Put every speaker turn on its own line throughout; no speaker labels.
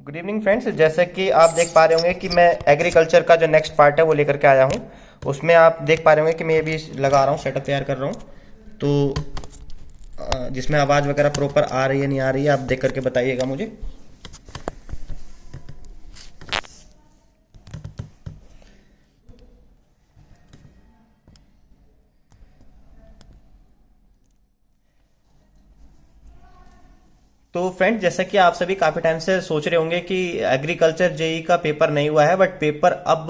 Good evening friends. जैसे कि आप देख पा रहे होंगे कि मैं एग्रीकल्चर का जो नेक्स्ट पार्ट है वो लेकर के आया हूँ। उसमें आप देख पा रहे होंगे कि मैं ये भी लगा रहा हूँ, सेटअप तैयार कर रहा हूँ। तो जिसमें आवाज़ वगैरह प्रॉपर आ रही है नहीं आ रही है आप देख करके बताइएगा मुझे। तो फ्रेंड, जैसा कि आप सभी काफ़ी टाइम से सोच रहे होंगे कि एग्रीकल्चर जेई का पेपर नहीं हुआ है, बट पेपर अब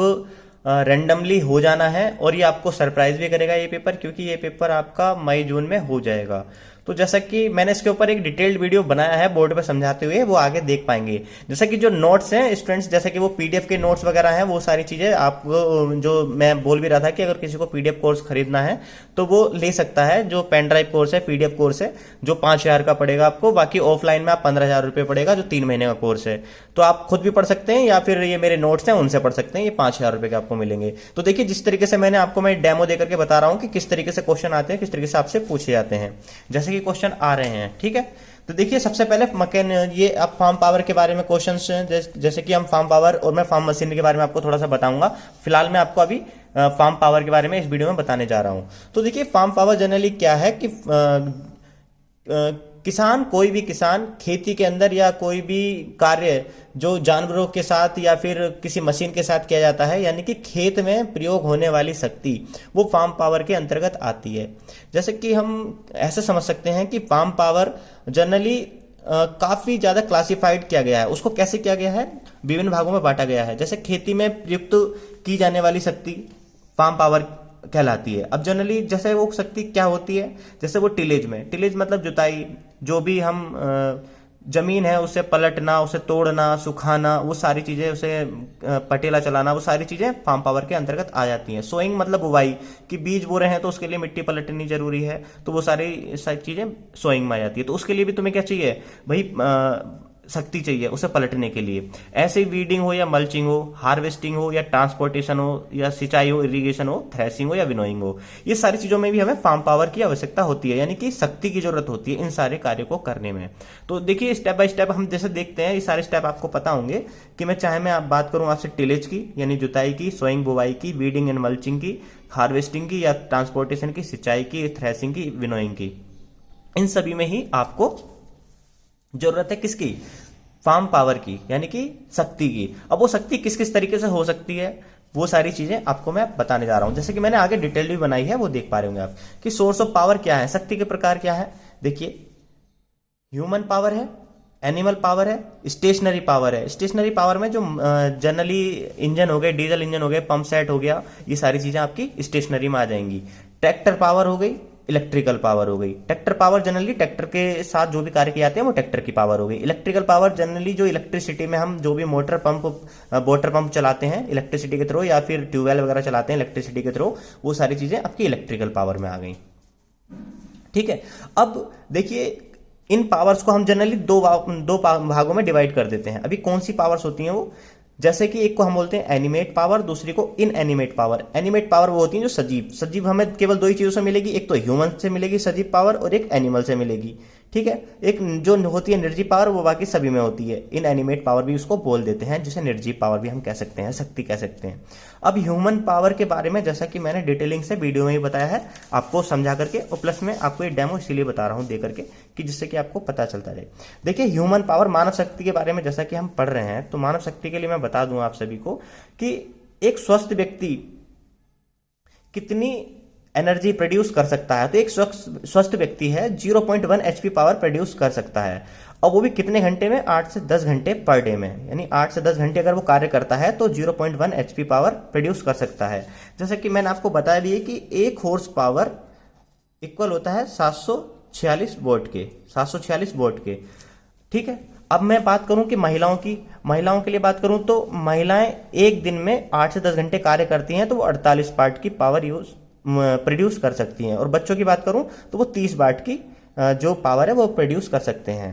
रेंडमली हो जाना है और ये आपको सरप्राइज भी करेगा ये पेपर, क्योंकि ये पेपर आपका मई जून में हो जाएगा। तो जैसा कि मैंने इसके ऊपर एक डिटेल्ड वीडियो बनाया है बोर्ड पे समझाते हुए, वो आगे देख पाएंगे। जैसा कि जो नोट्स हैं स्टूडेंट्स, जैसे कि वो पीडीएफ के नोट्स वगैरह हैं, वो सारी चीज़ें आपको, जो मैं बोल भी रहा था कि अगर किसी को पीडीएफ कोर्स खरीदना है तो वो ले सकता है। जो पेन ड्राइव कोर्स है, पीडीएफ कोर्स है, जो 5,000 का पड़ेगा आपको। बाकी ऑफलाइन में आप 15,000 रुपये पड़ेगा, जो 3 महीने का कोर्स है। तो आप खुद भी पढ़ सकते हैं या फिर ये मेरे नोट्स हैं उनसे पढ़ सकते हैं। ये 5,000 रुपये के आपको मिलेंगे। तो देखिए, जिस तरीके से मैं डेमो दे करके बता रहा हूँ कि किस तरीके से क्वेश्चन आते हैं, किस तरीके से आपसे पूछे जाते हैं, जैसे कि क्वेश्चन आ रहे हैं। ठीक है, तो देखिए सबसे पहले ये अब फार्म पावर के बारे में क्वेश्चंस हैं। जैसे कि हम फार्म पावर और मैं फार्म मशीनरी के बारे में आपको थोड़ा सा बताऊंगा। फिलहाल मैं आपको अभी फार्म पावर के बारे में इस वीडियो में बताने जा रहा हूं। तो देखिए, फार्म पावर जनरली क्या है कि किसान, कोई भी किसान खेती के अंदर या कोई भी कार्य जो जानवरों के साथ या फिर किसी मशीन के साथ किया जाता है, यानी कि खेत में प्रयोग होने वाली शक्ति, वो फार्म पावर के अंतर्गत आती है। जैसे कि हम ऐसे समझ सकते हैं कि फार्म पावर जनरली काफ़ी ज़्यादा क्लासिफाइड किया गया है। उसको कैसे किया गया है? विभिन्न भागों में बांटा गया है। जैसे खेती में प्रयुक्त की जाने वाली शक्ति फार्म पावर कहलाती है। अब जनरली जैसे वो शक्ति क्या होती है, जैसे वो टिलेज मतलब जुताई, जो भी हम जमीन है उसे पलटना, उसे तोड़ना, सुखाना, वो सारी चीजें, उसे पटेला चलाना, वो सारी चीजें फार्म पावर के अंतर्गत आ जाती हैं। सोइंग मतलब बुवाई, कि बीज बो रहे हैं तो उसके लिए मिट्टी पलटनी जरूरी है, तो वो सारी सारी चीजें सोइंग में आ जाती है। तो उसके लिए भी तुम्हें क्या चाहिए भाई? शक्ति चाहिए उसे पलटने के लिए। ऐसे ही वीडिंग हो या मल्चिंग हो, हार्वेस्टिंग हो या ट्रांसपोर्टेशन हो, या सिंचाई हो, इरिगेशन हो, थ्रेसिंग हो या विनोइंग हो, ये सारी चीजों में भी हमें फार्म पावर की आवश्यकता होती है, यानी कि शक्ति की जरूरत होती है इन सारे कार्यों को करने में। तो देखिए, स्टेप बाय स्टेप हम जैसे देखते हैं, ये सारे स्टेप आपको पता होंगे कि मैं आप बात करूं आपसे टिलेज की यानी जुताई की, सोइंग बुवाई की, वीडिंग एंड मल्चिंग की, हार्वेस्टिंग की या ट्रांसपोर्टेशन की, सिंचाई की, थ्रेसिंग की, विनोइंग की, इन सभी में ही आपको जरूरत है किसकी? फार्म पावर की, यानी कि शक्ति की। अब वो शक्ति किस किस तरीके से हो सकती है, वो सारी चीजें आपको मैं बताने जा रहा हूं। जैसे कि मैंने आगे डिटेल भी बनाई है, वो देख पा रहे होंगे आप कि सोर्स ऑफ पावर क्या है, शक्ति के प्रकार क्या है। देखिए, ह्यूमन पावर है, एनिमल पावर है, स्टेशनरी पावर है। स्टेशनरी पावर में जो जनरली इंजन हो गए, डीजल इंजन हो गए, पंप सेट हो गया, ये सारी चीजें आपकी स्टेशनरी में आ जाएंगी। ट्रैक्टर पावर हो गई, इलेक्ट्रिकल पावर हो गई। ट्रैक्टर पावर जनरली ट्रैक्टर के साथ जो भी कार्य किए जाते हैं वो ट्रैक्टर की पावर हो गई। इलेक्ट्रिकल पावर जनरली जो इलेक्ट्रिसिटी में हम जो भी मोटर पंप, वाटर पंप चलाते हैं इलेक्ट्रिसिटी के थ्रू, या फिर ट्यूबवेल वगैरह चलाते हैं इलेक्ट्रिसिटी के थ्रू, वो सारी चीजें आपकी इलेक्ट्रिकल पावर में आ गई। ठीक है, अब देखिए, इन पावर्स को हम जनरली दो भागों में डिवाइड कर देते हैं। अभी कौन सी पावर्स होती हैं वो? जैसे कि एक को हम बोलते हैं एनिमेट पावर, दूसरी को इनएनिमेट पावर। एनिमेट पावर वो होती है जो सजीव हमें केवल दो ही चीजों से मिलेगी, एक तो ह्यूमन से मिलेगी सजीव पावर और एक एनिमल से मिलेगी। ठीक है, एक जो होती है निर्जीव पावर, वो बाकी सभी में होती है। इनएनिमेट पावर भी उसको बोल देते हैं, जिसे निर्जीव पावर भी हम कह सकते हैं, शक्ति कह सकते हैं। अब ह्यूमन पावर के बारे में जैसा कि मैंने डिटेलिंग से वीडियो में ही बताया है आपको समझा करके, और प्लस में आपको ये डेमो इसीलिए बता रहा हूं दे करके कि जिससे कि आपको पता चलता रहे। देखिए, ह्यूमन पावर, मानव शक्ति के बारे में जैसा कि हम पढ़ रहे हैं, तो मानव शक्ति के लिए मैं बता दूं आप सभी को कि एक स्वस्थ व्यक्ति कितनी एनर्जी प्रोड्यूस कर सकता है। तो एक स्वस्थ व्यक्ति है 0.1 एचपी पावर प्रोड्यूस कर सकता है, और वो भी कितने घंटे में? 8 से 10 घंटे पर डे में, यानी 8 से 10 घंटे अगर वो कार्य करता है तो 0.1 एचपी पावर प्रोड्यूस कर सकता है। जैसे कि मैंने आपको बता दिया कि एक हॉर्स पावर इक्वल होता है 746 वोट के, 746 वोट के। ठीक है, अब मैं बात करूं कि महिलाओं के लिए बात करूं, तो महिलाएं एक दिन में 8 से 10 घंटे कार्य करती हैं, तो वो 48 वाट की पावर प्रोड्यूस कर सकती हैं। और बच्चों की बात करूं तो वो 30 वाट की जो पावर है वो प्रोड्यूस कर सकते हैं।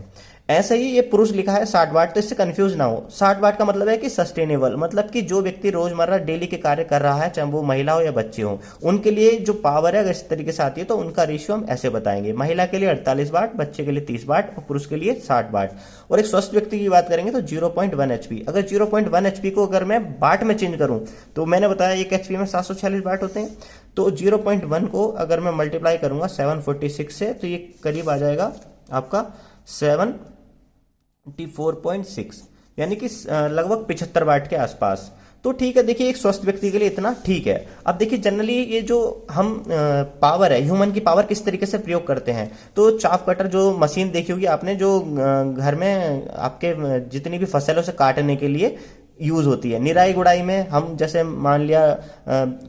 ऐसे ही ये पुरुष लिखा है 60 वाट, तो इससे कंफ्यूज ना हो। 60 वाट का मतलब है कि सस्टेनेबल, मतलब कि जो व्यक्ति रोजमर्रा डेली के कार्य कर रहा है, चाहे वो महिला हो या बच्चे हो, उनके लिए जो पावर है अगर इस तरीके से आती है तो उनका रेशियो हम ऐसे बताएंगे। महिला के लिए 48 वाट, बच्चे के लिए 30 वाट और पुरुष के लिए 60 वाट। और एक स्वस्थ व्यक्ति की बात करेंगे तो 0.1 HP। अगर 0.1 HP को अगर मैं वाट में चेंज करूं तो मैंने बताया 1 HP में 746 वाट होते हैं, तो 0.1 को अगर मैं मल्टीप्लाई करूंगा 746 से तो ये करीब आ जाएगा आपका 74.6, यानी कि लगभग 75 वाट के आसपास। तो ठीक है, देखिए एक स्वस्थ व्यक्ति के लिए इतना ठीक है। अब देखिए जनरली ये जो हम पावर है, ह्यूमन की पावर किस तरीके से प्रयोग करते हैं, तो चाफ कटर जो मशीन देखी होगी आपने, जो घर में आपके जितनी भी फसल है उसे काटने के लिए यूज होती है। निराई गुड़ाई में हम जैसे मान लिया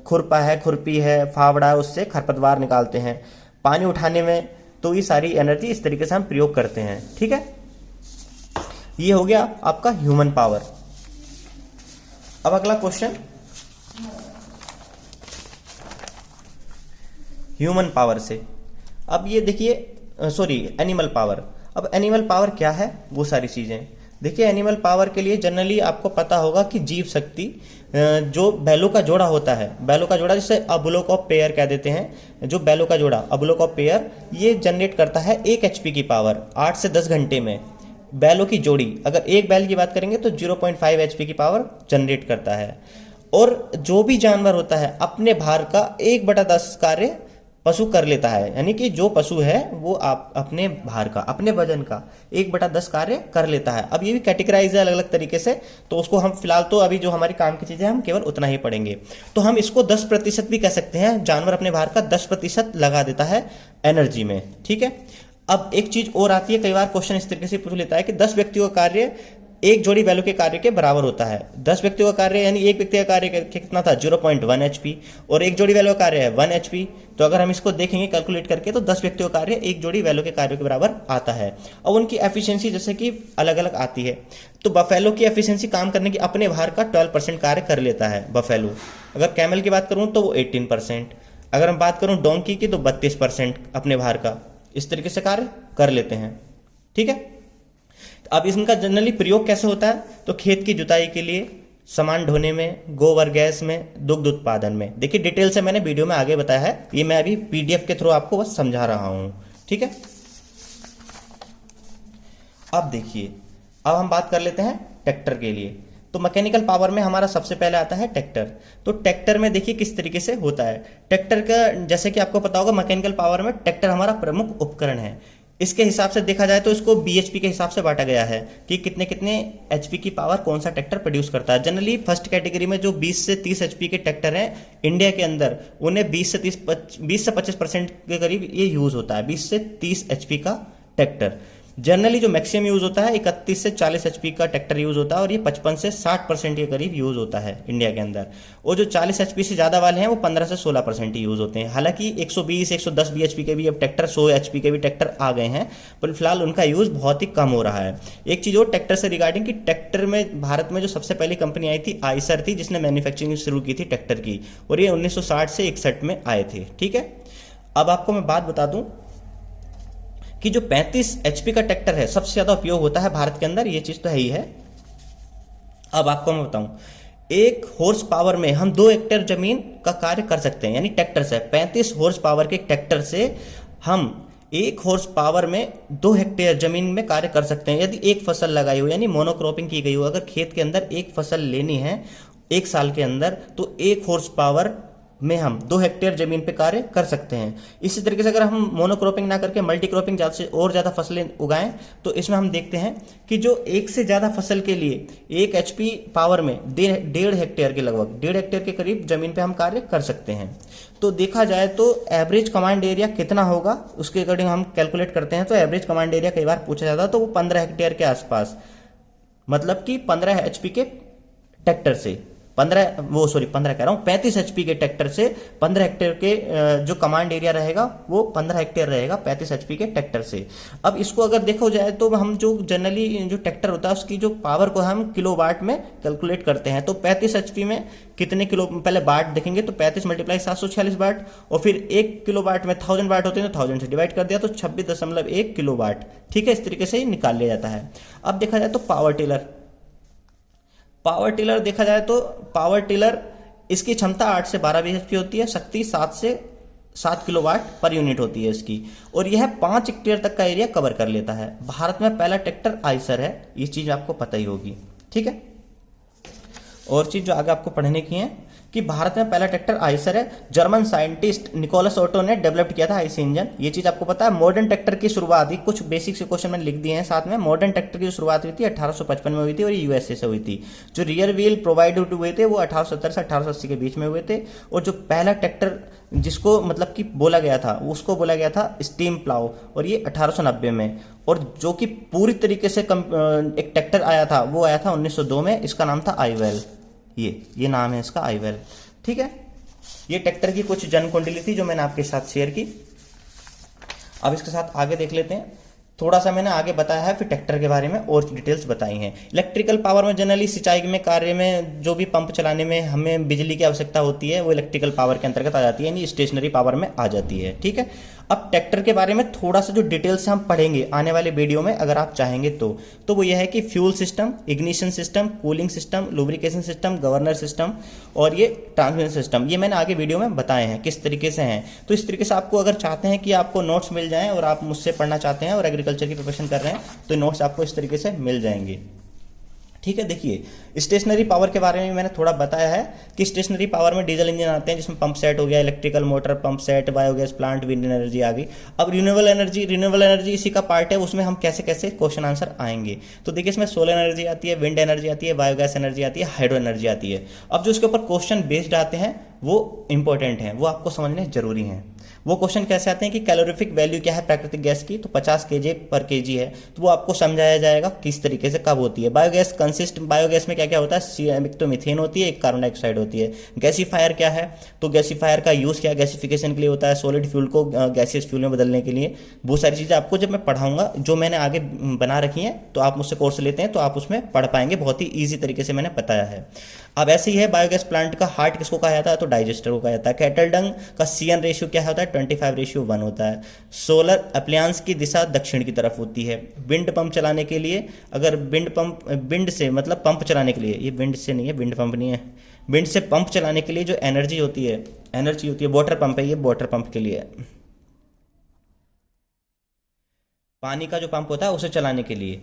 खुरपा है, खुरपी है, फावड़ा है, उससे खरपतवार निकालते हैं। पानी उठाने में तो ये सारी एनर्जी इस तरीके से हम प्रयोग करते हैं। ठीक है, ये हो गया आपका ह्यूमन पावर। अब अगला क्वेश्चन, ह्यूमन पावर से अब ये देखिए सॉरी एनिमल पावर। अब एनिमल पावर क्या है, वो सारी चीजें देखिए। एनिमल पावर के लिए जनरली आपको पता होगा कि जीव शक्ति जो बैलों का जोड़ा होता है, बैलों का जोड़ा जिसे अबुलोक ऑफ पेयर कह देते हैं, जो बैलों का जोड़ा अबुलोक ऑफ पेयर ये जनरेट करता है 1 HP की पावर 8 से 10 घंटे में। बैलों की जोड़ी, अगर एक बैल की बात करेंगे तो 0.5 HP की पावर जनरेट करता है। और जो भी जानवर होता है अपने भार का 1/10 कार्य पशु कर लेता है, यानी कि जो पशु है वो आप अपने भार का, अपने वजन का 1/10 कार्य कर लेता है। अब ये भी कैटेगराइज है अलग अलग तरीके से, तो उसको हम फिलहाल तो अभी जो हमारी काम की चीजें हम केवल उतना ही पढ़ेंगे। तो हम इसको 10% भी कह सकते हैं, जानवर अपने भार का 10% लगा देता है एनर्जी में। ठीक है, अब एक चीज और आती है, कई बार क्वेश्चन इस तरीके से पूछ लेता है कि 10 व्यक्तियों का कार्य एक जोड़ी बैलों के कार्य के बराबर होता है। 10 व्यक्तियों का कार्य यानी एक व्यक्ति का कार्य कितना था 0.1 HP, और एक जोड़ी बैलों का कार्य है 1 HP। तो अगर हम इसको देखेंगे कैलकुलेट करके तो 10 व्यक्तियों का कार्य एक जोड़ी बैलों के कार्य के बराबर आता है। और उनकी एफिशिएंसी जैसे कि अलग अलग आती है। तो बफेलो की एफिशिएंसी काम करने की अपने भार का 12% कार्य कर लेता है बफेलो। अगर कैमल की बात करूं तो वो 18%, अगर हम बात करूं डोंकी की तो 32% अपने भार का इस तरीके से कार्य कर लेते हैं। ठीक है, अब इनका जनरली प्रयोग कैसे होता है, तो खेत की जुताई के लिए, सामान ढोने में, गोबर गैस में, दुग्ध उत्पादन में। देखिए डिटेल से मैंने वीडियो में आगे बताया है, ये मैं अभी PDF के थ्रू आपको बस समझा रहा हूं। ठीक है, अब देखिए, अब हम बात कर लेते हैं ट्रैक्टर के लिए। तो मैकेनिकल पावर में हमारा सबसे पहले आता है ट्रैक्टर। तो ट्रैक्टर में देखिए किस तरीके से होता है। ट्रैक्टर का जैसे कि आपको पता होगा मैकेनिकल पावर में ट्रैक्टर हमारा प्रमुख उपकरण है। इसके हिसाब से देखा जाए तो इसको BHP के हिसाब से बांटा गया है कि कितने कितने HP की पावर कौन सा ट्रैक्टर प्रोड्यूस करता है। जनरली फर्स्ट कैटेगरी में जो 20 से 30 HP के ट्रैक्टर हैं इंडिया के अंदर, उन्हें 20 से 25% के करीब ये यूज होता है। 20 से 30 HP का ट्रैक्टर जनरली जो मैक्सिमम यूज होता है 31 से 40 HP का ट्रैक्टर यूज होता है, और ये 55 से 60% के करीब यूज होता है इंडिया के अंदर। और जो 40 HP से ज्यादा वाले हैं वो 15 से 16% ही यूज होते हैं। हालांकि 120 110 BHP के भी अब ट्रैक्टर, 100 HP के भी ट्रैक्टर आ गए हैं, पर फिलहाल उनका यूज बहुत ही कम हो रहा है। एक चीज और ट्रैक्टर से रिगार्डिंग कि ट्रैक्टर में भारत में जो सबसे पहली कंपनी आई थी आइसर थी, जिसने मैन्युफैक्चरिंग शुरू की थी ट्रैक्टर की, और ये 1960 से 61 में आए थे। ठीक है, अब आपको मैं बात बता दूं कि जो 35 HP का ट्रैक्टर है सबसे ज्यादा उपयोग होता है भारत के अंदर, ये चीज तो है ही है। अब आपको मैं बताऊं, 1 हॉर्स पावर में हम 2 हेक्टेयर जमीन का कार्य कर सकते हैं, यानी ट्रैक्टर से 35 हॉर्स पावर के ट्रैक्टर से हम 1 हॉर्स पावर में 2 हेक्टेयर जमीन में कार्य कर सकते हैं। यदि एक फसल लगाई हो यानी मोनोक्रॉपिंग की गई हो, अगर खेत के अंदर एक फसल लेनी है 1 साल के अंदर, तो 1 हॉर्स पावर में हम 2 हेक्टेयर जमीन पे कार्य कर सकते हैं। इसी तरीके से अगर हम मोनोक्रॉपिंग ना करके मल्टी क्रॉपिंग ज्यादा से और ज्यादा फसलें उगाएं तो इसमें हम देखते हैं कि जो एक से ज्यादा फसल के लिए 1 HP पावर में 1.5 हेक्टेयर के लगभग 1.5 हेक्टेयर के करीब जमीन पे हम कार्य कर सकते हैं। तो देखा जाए तो एवरेज कमांड एरिया कितना होगा उसके अकॉर्डिंग हम कैलकुलेट करते हैं। तो एवरेज कमांड एरिया कई बार पूछा जाता है, तो वो 15 हेक्टेयर के आसपास, मतलब कि 15 HP के ट्रैक्टर से 15 कह रहा हूँ, 35 HP के ट्रैक्टर से 15 हेक्टेयर के जो कमांड एरिया रहेगा वो 15 हेक्टेयर रहेगा 35 HP के ट्रैक्टर से। अब इसको अगर देखो जाए तो हम जो जनरली जो ट्रैक्टर होता है उसकी जो पावर को हम किलोवाट में कैलकुलेट करते हैं, तो 35 HP में कितने किलो, पहले वाट देखेंगे तो 35 × 746 वाट, और फिर 1 किलोवाट में 1000 वाट होते हैं तो 1000 से डिवाइड कर दिया तो 26.1 किलोवाट। ठीक है, इस तरीके से निकाल लिया जाता है। अब देखा जाए तो पावर टिलर देखा जाए तो पावर टिलर इसकी क्षमता 8 से 12 bhp होती है, शक्ति 7 से 7 किलोवाट पर यूनिट होती है इसकी, और यह 5 हेक्टेयर तक का एरिया कवर कर लेता है। भारत में पहला ट्रैक्टर आइसर है, ये चीज आपको पता ही होगी। ठीक है, और चीज जो आगे आपको पढ़ने की है कि भारत में पहला ट्रैक्टर आइसर है, जर्मन साइंटिस्ट निकोलस ऑटो ने डेवलप किया था आईसी इंजन, ये चीज आपको पता है। मॉडर्न ट्रैक्टर की शुरुआत ही, कुछ बेसिक से क्वेश्चन मैंने लिख दिए हैं साथ में। मॉडर्न ट्रैक्टर की शुरुआत हुई थी 1855 में हुई थी और ये यूएसए से हुई थी। जो रियर व्हील प्रोवाइड हुए थे वो 1870 से 1880 के बीच में हुए थे, और जो पहला ट्रैक्टर जिसको मतलब कि बोला गया था उसको बोला गया था स्टीम प्लाउ, और ये 1890 में। और जो कि पूरी तरीके से एक ट्रैक्टर आया था वो आया था 1902 में, इसका नाम था आईवेल, ये नाम है इसका आईवेल। ठीक है, ये ट्रैक्टर की कुछ जन कुंडली थी जो मैंने आपके साथ शेयर की। अब इसके साथ आगे देख लेते हैं, थोड़ा सा मैंने आगे बताया है, फिर ट्रैक्टर के बारे में और डिटेल्स बताई हैं। इलेक्ट्रिकल पावर में जनरली सिंचाई में कार्य में जो भी पंप चलाने में हमें बिजली की आवश्यकता होती है वो इलेक्ट्रिकल पावर के अंतर्गत आ जाती है, यानी स्टेशनरी पावर में आ जाती है। ठीक है, अब ट्रैक्टर के बारे में थोड़ा सा जो डिटेल से हम पढ़ेंगे आने वाले वीडियो में अगर आप चाहेंगे तो वो यह है कि fuel system, ignition system, cooling system, lubrication system, governor system और ये ट्रांसमिशन सिस्टम, ये मैंने आगे वीडियो में बताए हैं किस तरीके से हैं। तो इस तरीके से आपको अगर चाहते हैं कि आपको नोट्स मिल जाएं और आप मुझसे पढ़ना चाहते हैं और एग्रीकल्चर की प्रिपरेशन कर रहे हैं तो नोट्स आपको इस तरीके से मिल जाएंगे। ठीक है, देखिए स्टेशनरी पावर के बारे में मैंने थोड़ा बताया है कि स्टेशनरी पावर में डीजल इंजन आते हैं जिसमें पंप सेट हो गया, electrical motor, pump set, biogas plant, wind energy आ गई। अब रिन्यूएबल एनर्जी इसी का पार्ट है, उसमें हम कैसे कैसे क्वेश्चन आंसर आएंगे। तो देखिए इसमें सोलर एनर्जी आती है, विंड एनर्जी आती है, बायोगैस एनर्जी आती है, हाइड्रो एनर्जी आती है। अब जो इसके ऊपर क्वेश्चन बेस्ड आते हैं वो इंपॉर्टेंट हैं, वो आपको समझने जरूरी हैं। वो क्वेश्चन कैसे आते हैं कि कैलोरीफिक वैल्यू क्या है प्राकृतिक गैस की, तो 50 kg/kg है, तो वो आपको समझाया जाएगा किस तरीके से कब होती है। बायोगैस में क्या क्या होता है, एक तो मीथेन होती है, एक कार्बन डाइऑक्साइड होती है। गैसीफायर क्या है, तो गैसीफायर का यूज़ क्या है, गैसिफिकेशन के लिए होता है, सॉलिड फ्यूल को गैसियस फ्यूल में बदलने के लिए। बहुत सारी चीज़ें आपको जब मैं पढ़ाऊंगा जो मैंने आगे बना रखी हैं तो आप मुझसे कोर्स लेते हैं तो आप उसमें पढ़ पाएंगे, बहुत ही ईजी तरीके से मैंने बताया है। अब ऐसे ही है, बायोगैस प्लांट का हार्ट किसको कहा जाता है, तो डाइजेस्टर को कहा जाता है। कैटल डंग का CN रेशियो क्या होता है, 25:1 होता है। सोलर अप्लायंस की दिशा दक्षिण की तरफ होती है। विंड पंप चलाने के लिए, अगर विंड से मतलब पंप चलाने के लिए, ये विंड से नहीं है, विंड पंप नहीं है, विंड से पंप चलाने के लिए जो एनर्जी होती है वाटर पंप है, ये वाटर पंप के लिए, पानी का जो पंप होता है उसे चलाने के लिए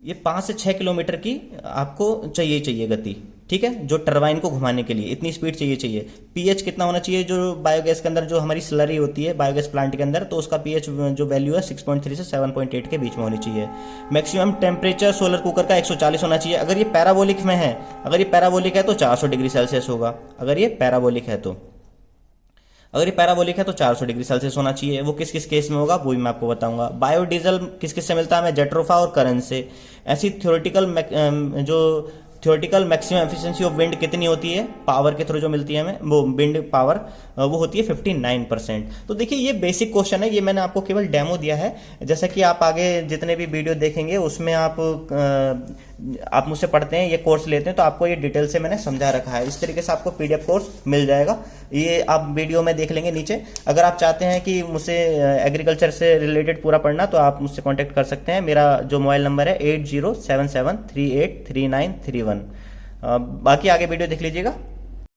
ये 5 से 6 किलोमीटर की आपको चाहिए गति। ठीक है, जो टरबाइन को घुमाने के लिए इतनी स्पीड चाहिए। पीएच कितना होना चाहिए, जो बायोगैस के अंदर जो हमारी स्लरी होती है बायोगैस प्लांट के अंदर, तो उसका पीएच जो वैल्यू है 6.3 से 7.8 के बीच में होनी चाहिए। मैक्सिमम टेम्परेचर सोलर कुकर का 140 होना चाहिए। अगर ये पैराबोलिक में है, तो 400 डिग्री सेल्सियस होगा। अगर ये पैराबोलिक है तो 400 डिग्री सेल्सियस होना चाहिए। वो किस किस केस में होगा वो भी मैं आपको बताऊंगा। बायोडीजल किस किस से मिलता है, हमें जेट्रोफा और करंट से। ऐसी theoretical maximum efficiency of wind कितनी होती है, पावर के थ्रू जो मिलती है हमें, वो विंड पावर वो होती है 59%। तो देखिए ये बेसिक क्वेश्चन है, ये मैंने आपको केवल डेमो दिया है। जैसा कि आप आगे जितने भी वीडियो देखेंगे उसमें आप मुझसे पढ़ते हैं, ये कोर्स लेते हैं, तो आपको ये डिटेल से मैंने समझा रखा है। इस तरीके से आपको PDF कोर्स मिल जाएगा, ये आप वीडियो में देख लेंगे नीचे। अगर आप चाहते हैं कि मुझसे एग्रीकल्चर से रिलेटेड पूरा पढ़ना तो आप मुझसे कॉन्टैक्ट कर सकते हैं। मेरा जो मोबाइल नंबर है 8077383931। बाकी आगे वीडियो देख लीजिएगा।